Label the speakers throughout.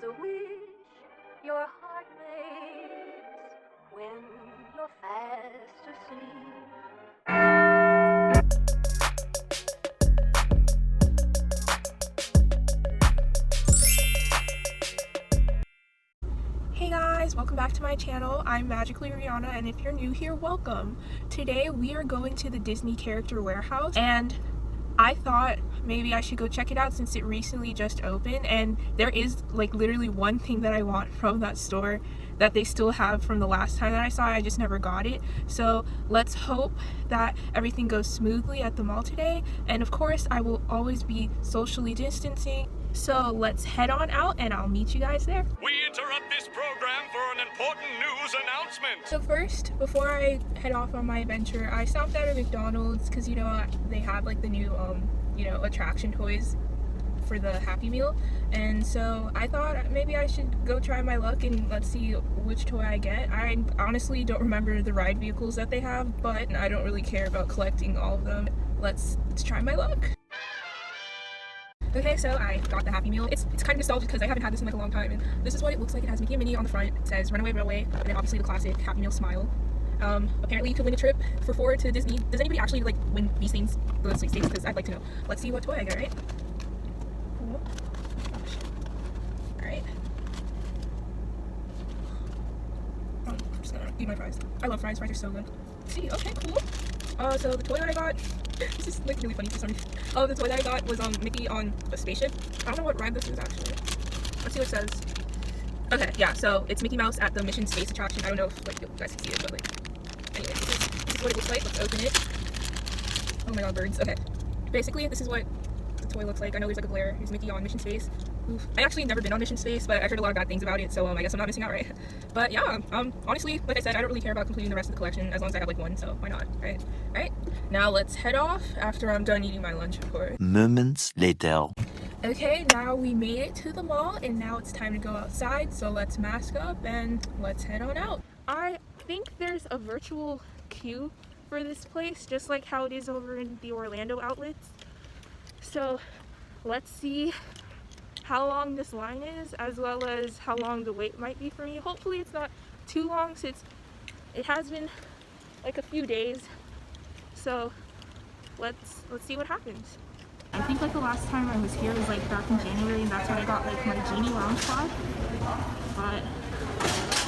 Speaker 1: is a wish your heart makes when you're fast asleep.
Speaker 2: Hey guys, welcome back to my channel. I'm Magically Ryanna, and if you're new here, welcome. Today we are going to the Disney character Wearhouse, and I thought maybe I should go check it out since it recently just opened, and there is like literally one thing that I want from that store that they still have from the last time that I saw it. I just never got it. So let's hope that everything goes smoothly at the mall today, and of course I will always be socially distancing. So let's head on out and I'll meet you guys there.
Speaker 3: We interrupt this program for an important news announcement.
Speaker 2: So first, before I head off on my adventure, I stopped at a Mcdonald's because you know they have like the new attraction toys for the Happy Meal, and so I thought maybe I should go try my luck and let's see which toy I get. I honestly don't remember the ride vehicles that they have, but I don't really care about collecting all of them. Let's try my luck. Okay, so I got the Happy Meal. It's kind of nostalgic because I haven't had this in like a long time, and this is what it looks like. It has Mickey and Minnie on the front. It says Runaway Railway, and then obviously the classic Happy Meal smile. Apparently you could win a trip for 4 to Disney. Does anybody actually like win these things, the sweepstakes? Because I'd like to know. Let's see what toy I get, right? Cool. Alright. I'm just gonna eat my fries. I love fries. Fries are so good. See, okay, cool. So the toy that I got, this is like really funny for some reason. The toy that I got was Mickey on a spaceship. I don't know what ride this is actually. Let's see what it says. Okay, yeah, so it's Mickey Mouse at the Mission Space attraction. I don't know if like you guys can see it, but like, anyway, this is what it looks like. Let's open it. Oh my god, birds. Okay, basically this is what the toy looks like. I know there's like a glare. Here's Mickey on Mission Space. Oof. I actually never been on Mission Space, but I heard a lot of bad things about it, so I guess I'm not missing out, right? But yeah, honestly, like I said, I don't really care about completing the rest of the collection as long as I have like one, so why not, right? Alright, now let's head off after I'm done eating my lunch, of course.
Speaker 4: Moments later.
Speaker 2: Okay, now we made it to the mall, and now it's time to go outside, so let's mask up and let's head on out. I think there's a virtual queue for this place, just like how it is over in the Orlando outlets. So let's see how long this line is, as well as how long the wait might be for me. Hopefully it's not too long since it has been like a few days. So let's see what happens. I think like the last time I was here was like back in January, and that's when I got like my Genie Lounge Pod. But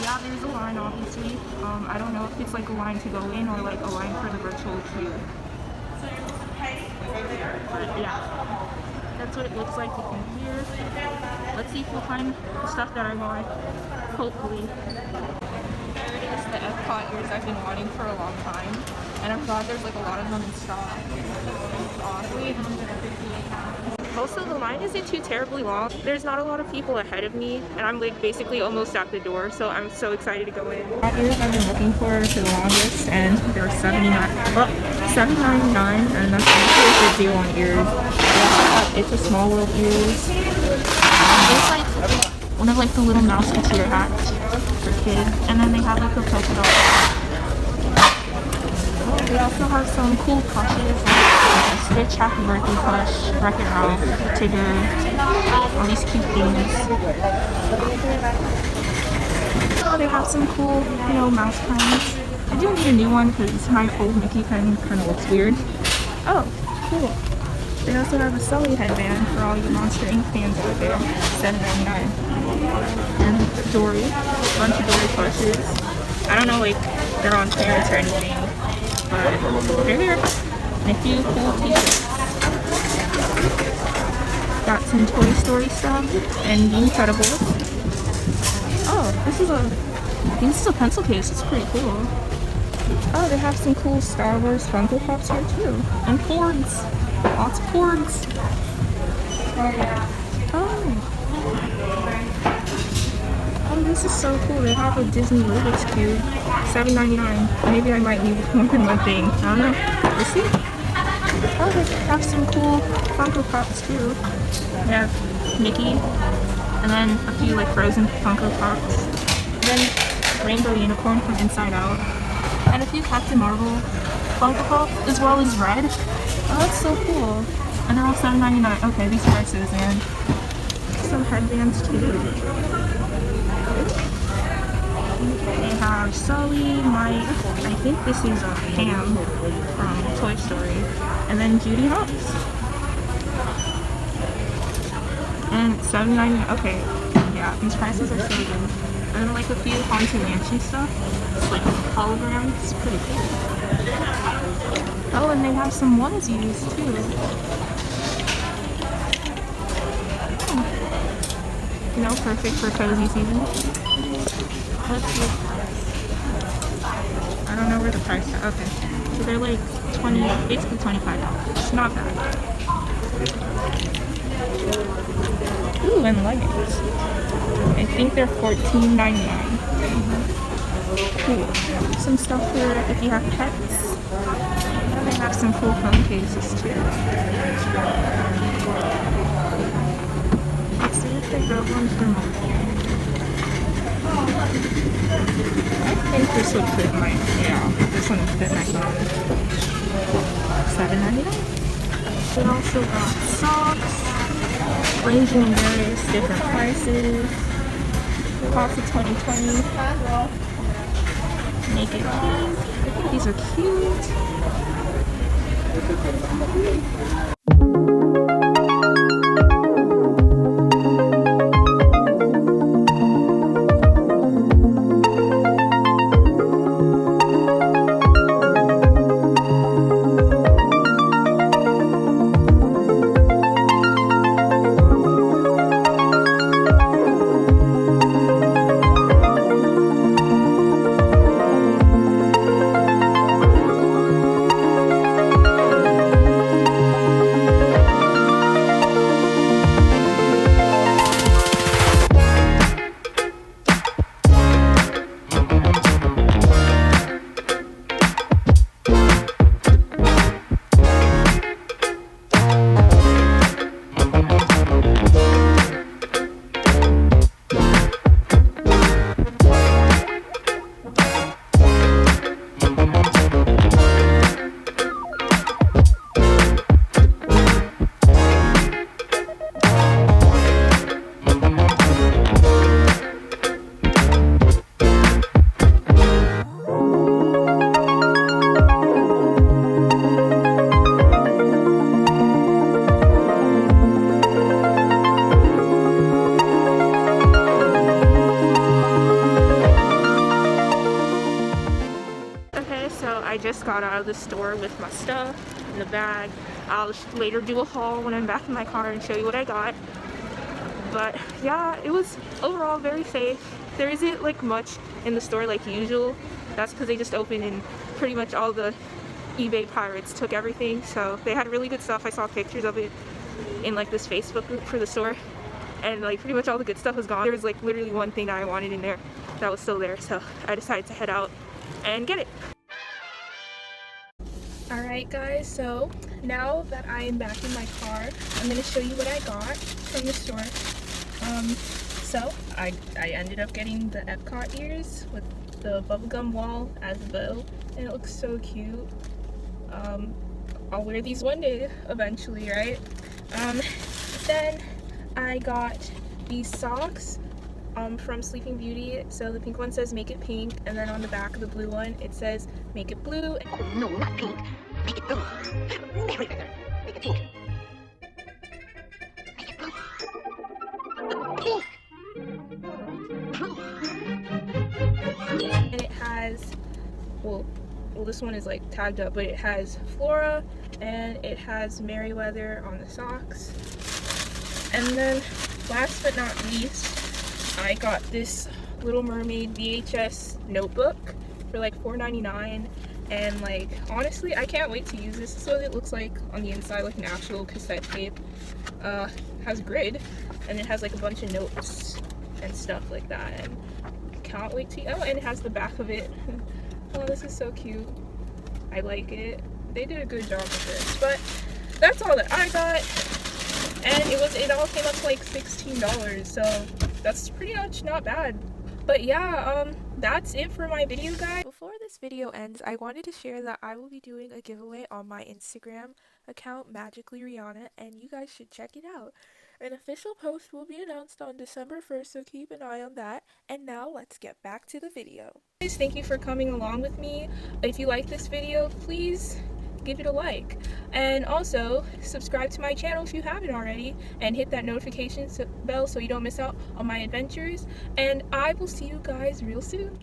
Speaker 2: yeah, there's a line obviously. I don't know if it's like a line to go in or like a line for the virtual queue. But yeah, that's what it looks like from here. Let's see if we'll find the stuff that I want. Hopefully. There it is, the Epcot ears I've been wanting for a long time, and I'm glad there's like a lot of them in stock. Most of the line isn't too terribly long. There's not a lot of people ahead of me, and I'm like basically almost at the door, so I'm so excited to go in. Ears I've been looking for the longest, and they're $7.99, and that's actually a good deal on ears. It's a Small World ears. It's like one of like the little Mouseketeer hats for kids, and then they have like a polka dot. They also have some cool plushes, like Stitch Happy Birthday plush, Wreck-It Ralph, Tigger, all these cute things. Oh, they have some cool, mouse pens. I do need a new one because my old Mickey pen kind of looks weird. Oh, cool. They also have a Sully headband for all you Monster Inc. fans out there, $7.99. And Dory, a bunch of Dory plushes. I don't know, like, they're on clearance or anything, but they're here. And a few cool t-shirts. Got some Toy Story stuff and The Incredibles. Oh, I think this is a pencil case. It's pretty cool. Oh, they have some cool Star Wars Funko Pops here too. And Fords. Lots of Fords. Oh, this is so cool. They have a Disney Rubik's Cube. $7.99. Maybe I might need more than one thing. I don't know. Let's see. Oh, they have some cool Funko Pops too. They have Mickey, and then a few like Frozen Funko Pops. And then Rainbow Unicorn from Inside Out. And a few Captain Marvel Funko Pops, as well as Red. Oh, that's so cool. And they're all $7.99. Okay, these prices, man. some headbands too. They have Sully, Mike, I think this is a Pam from Toy Story, and then Judy Hopps. And $7.99. Okay, yeah, these prices are so good. And then like a few Haunted Mansion stuff. It's like holograms. It's pretty cool. Oh, and they have some onesies too. You know, perfect for cozy season. Let's see. I don't know where the price is. Okay. So they're like basically $25. It's not bad. Ooh, and leggings. I think they're $14.99. Cool. Some stuff for if you have pets. And they have some cool phone cases too. Let's see if they wrote one for me. I think this would fit my, this one would fit my phone. $7.99. We also got socks, ranging in various different prices. Cost of 2020. Naked Pink. I think these are cute. I just got out of the store with my stuff in the bag. I'll later do a haul when I'm back in my car and show you what I got. But yeah, it was overall very safe. There isn't like much in the store like usual. That's because they just opened and pretty much all the eBay pirates took everything. So they had really good stuff. I saw pictures of it in like this Facebook group for the store. And like pretty much all the good stuff was gone. There was like literally one thing that I wanted in there that was still there. So I decided to head out and get it. Alright guys, so now that I am back in my car, I'm going to show you what I got from the store. So I ended up getting the Epcot ears with the bubblegum wall as a bow, and it looks so cute. I'll wear these one day eventually, right? Then I got these socks from Sleeping Beauty. So the pink one says make it pink, and then on the back of the blue one it says make it blue.
Speaker 1: Oh no, not pink. Make it blue. Make it pink. Make it blue. Pink.
Speaker 2: And it has, well this one is like tagged up, but it has Flora and it has Merryweather on the socks. And then last but not least, I got this Little Mermaid VHS notebook for like $4.99, and like honestly I can't wait to use this. This is what it looks like on the inside, like an actual cassette tape. Has grid, and it has like a bunch of notes and stuff like that, and can't wait to, oh, and it has the back of it. Oh, this is so cute. I like it. They did a good job with this. But that's all that I got, and it all came up to like $16, so that's pretty much not bad. But yeah, that's it for my video, guys. Before this video ends, I wanted to share that I will be doing a giveaway on my Instagram account, Magically Ryanna, and you guys should check it out. An official post will be announced on December 1st, so keep an eye on that. And now let's get back to the video. Guys, thank you for coming along with me. If you like this video, please give it a like. And also, subscribe to my channel if you haven't already, and hit that notification bell so you don't miss out on my adventures. And I will see you guys real soon.